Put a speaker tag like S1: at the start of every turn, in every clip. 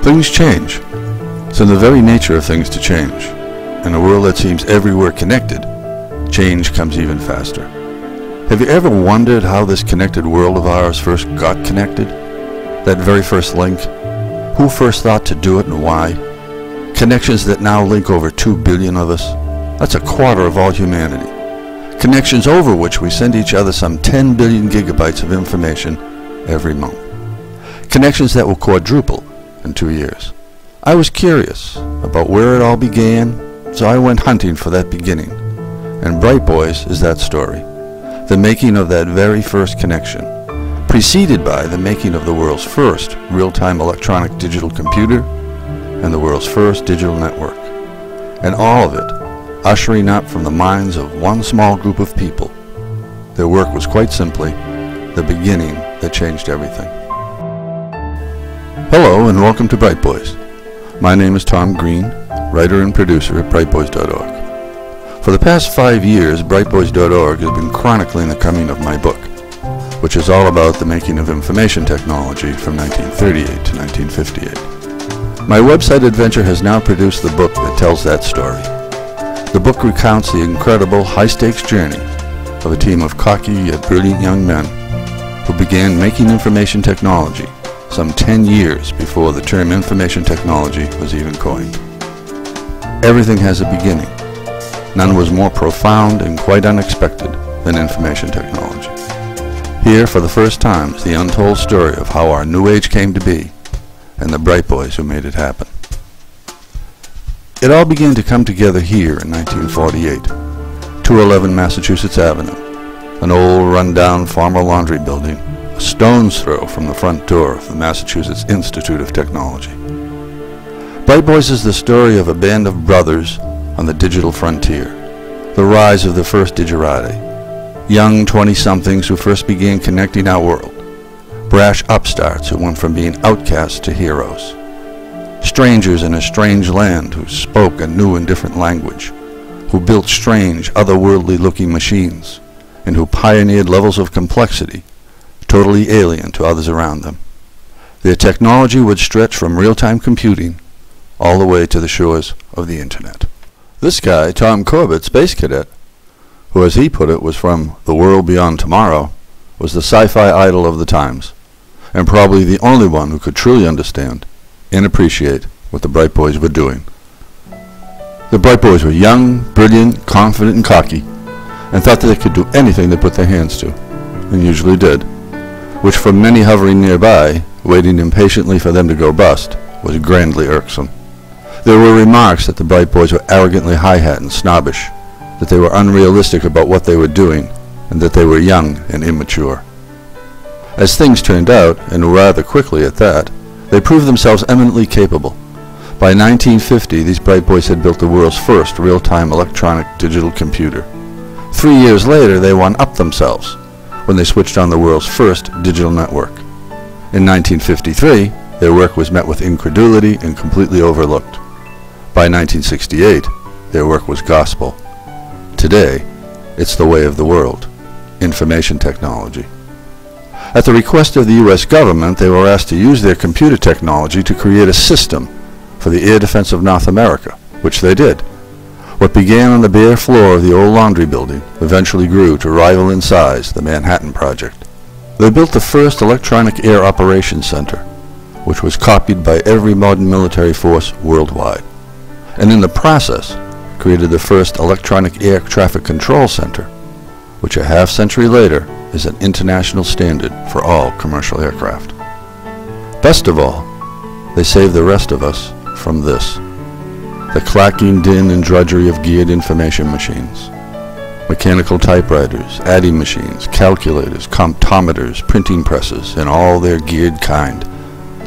S1: Things change. It's in the very nature of things to change. In a world that seems everywhere connected, change comes even faster. Have you ever wondered how this connected world of ours first got connected? That very first link? Who first thought to do it and why? Connections that now link over 2 billion of us. That's a quarter of all humanity. Connections over which we send each other some 10 billion gigabytes of information every month. Connections that will quadruple in 2 years. I was curious about where it all began, so I went hunting for that beginning. And Bright Boys is that story. The making of that very first connection, preceded by the making of the world's first real-time electronic digital computer and the world's first digital network. And all of it ushering up from the minds of one small group of people. Their work was quite simply the beginning that changed everything. Hello and welcome to Bright Boys. My name is Tom Green, writer and producer at brightboys.org. For the past 5 years, brightboys.org has been chronicling the coming of my book, which is all about the making of information technology from 1938 to 1958. My website adventure has now produced the book that tells that story. The book recounts the incredible high-stakes journey of a team of cocky yet brilliant young men who began making information technology some 10 years before the term information technology was even coined. Everything has a beginning. None was more profound and quite unexpected than information technology. Here, for the first time, is the untold story of how our new age came to be and the Bright Boys who made it happen. It all began to come together here in 1948, 211 Massachusetts Avenue, an old run-down former laundry building, a stone's throw from the front door of the Massachusetts Institute of Technology. Bright Boys is the story of a band of brothers on the digital frontier, the rise of the first digerati, young 20-somethings who first began connecting our world, brash upstarts who went from being outcasts to heroes, strangers in a strange land who spoke a new and different language, who built strange, otherworldly-looking machines, and who pioneered levels of complexity totally alien to others around them. Their technology would stretch from real-time computing all the way to the shores of the Internet. This guy, Tom Corbett, Space Cadet, who as he put it was from the world beyond tomorrow, was the sci-fi idol of the times, and probably the only one who could truly understand and appreciate what the Bright Boys were doing. The Bright Boys were young, brilliant, confident, and cocky, and thought that they could do anything they put their hands to, and usually did, which for many hovering nearby, waiting impatiently for them to go bust, was grandly irksome. There were remarks that the Bright Boys were arrogantly hi-hat and snobbish, that they were unrealistic about what they were doing, and that they were young and immature. As things turned out, and rather quickly at that, they proved themselves eminently capable. By 1950, these Bright Boys had built the world's first real-time electronic digital computer. 3 years later, they one-upped themselves when they switched on the world's first digital network. In 1953, their work was met with incredulity and completely overlooked. By 1968, their work was gospel. Today, it's the way of the world, information technology. At the request of the U.S. government, they were asked to use their computer technology to create a system for the air defense of North America, which they did. What began on the bare floor of the old laundry building eventually grew to rival in size the Manhattan Project. They built the first electronic air operations center, which was copied by every modern military force worldwide, and in the process created the first electronic air traffic control center, which a half-century later is an international standard for all commercial aircraft. Best of all, they saved the rest of us from this. The clacking din and drudgery of geared information machines, mechanical typewriters, adding machines, calculators, comptometers, printing presses, and all their geared kind.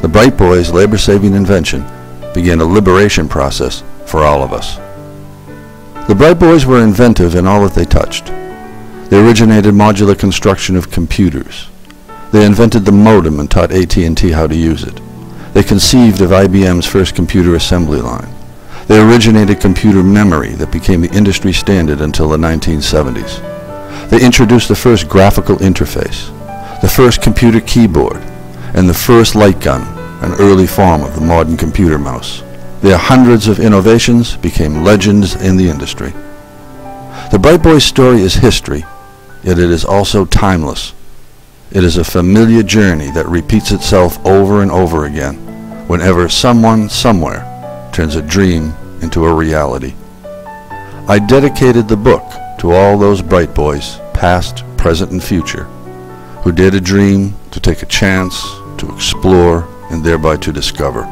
S1: The Bright Boys' labor-saving invention began a liberation process for all of us. The Bright Boys were inventive in all that they touched. They originated modular construction of computers. They invented the modem and taught AT&T how to use it. They conceived of IBM's first computer assembly line. They originated computer memory that became the industry standard until the 1970s. They introduced the first graphical interface, the first computer keyboard, and the first light gun, an early form of the modern computer mouse. Their hundreds of innovations became legends in the industry. The Bright Boys story is history, yet it is also timeless. It is a familiar journey that repeats itself over and over again whenever someone somewhere turns a dream into a reality. I dedicated the book to all those Bright Boys, past, present, and future, who dared to dream, to take a chance, to explore, and thereby to discover.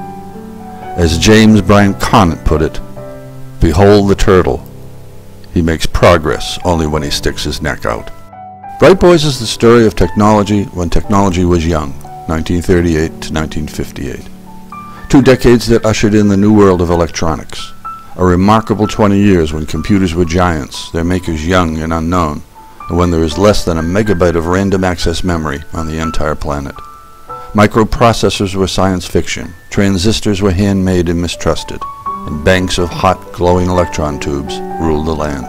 S1: As James Bryant Conant put it, "Behold the turtle. He makes progress only when he sticks his neck out." Bright Boys is the story of technology when technology was young, 1938 to 1958. 2 decades that ushered in the new world of electronics. A remarkable 20 years when computers were giants, their makers young and unknown, and when there was less than a megabyte of random access memory on the entire planet. Microprocessors were science fiction, transistors were handmade and mistrusted, and banks of hot, glowing electron tubes ruled the land.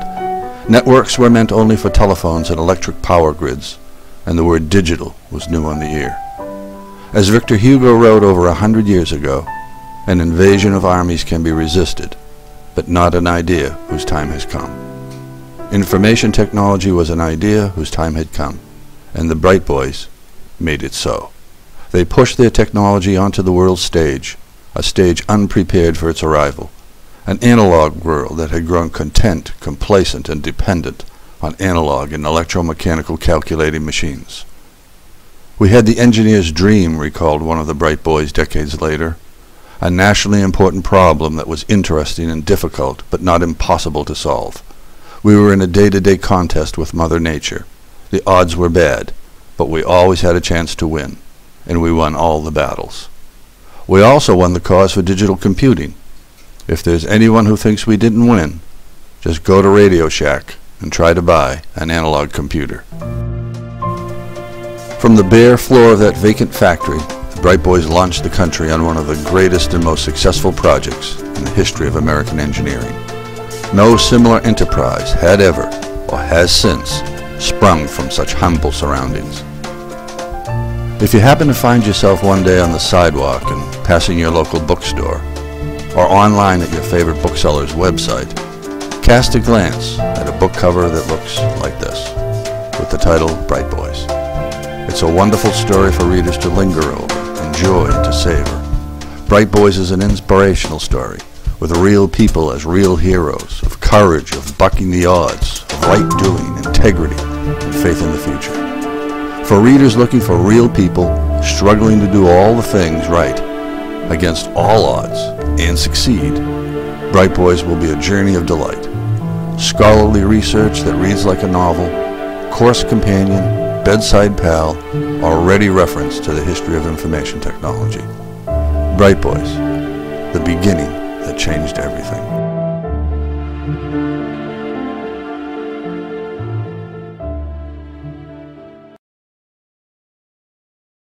S1: Networks were meant only for telephones and electric power grids, and the word digital was new on the ear. As Victor Hugo wrote over 100 years ago, an invasion of armies can be resisted, but not an idea whose time has come. Information technology was an idea whose time had come, and the Bright Boys made it so. They pushed their technology onto the world stage, a stage unprepared for its arrival, an analog world that had grown content, complacent, and dependent on analog and electromechanical calculating machines. "We had the engineer's dream," recalled one of the Bright Boys decades later, "a nationally important problem that was interesting and difficult, but not impossible to solve. We were in a day-to-day contest with Mother Nature. The odds were bad, but we always had a chance to win, and we won all the battles. We also won the cause for digital computing. If there's anyone who thinks we didn't win, just go to Radio Shack and try to buy an analog computer." From the bare floor of that vacant factory, the Bright Boys launched the country on one of the greatest and most successful projects in the history of American engineering. No similar enterprise had ever, or has since, sprung from such humble surroundings. If you happen to find yourself one day on the sidewalk and passing your local bookstore, or online at your favorite bookseller's website, cast a glance at a book cover that looks like this, with the title Bright Boys. It's a wonderful story for readers to linger over, enjoy, and to savor. Bright Boys is an inspirational story, with real people as real heroes, of courage, of bucking the odds, of right-doing, integrity, and faith in the future. For readers looking for real people struggling to do all the things right against all odds and succeed, Bright Boys will be a journey of delight. Scholarly research that reads like a novel, course companion, bedside pal, or ready reference to the history of information technology. Bright Boys, the beginning that changed everything.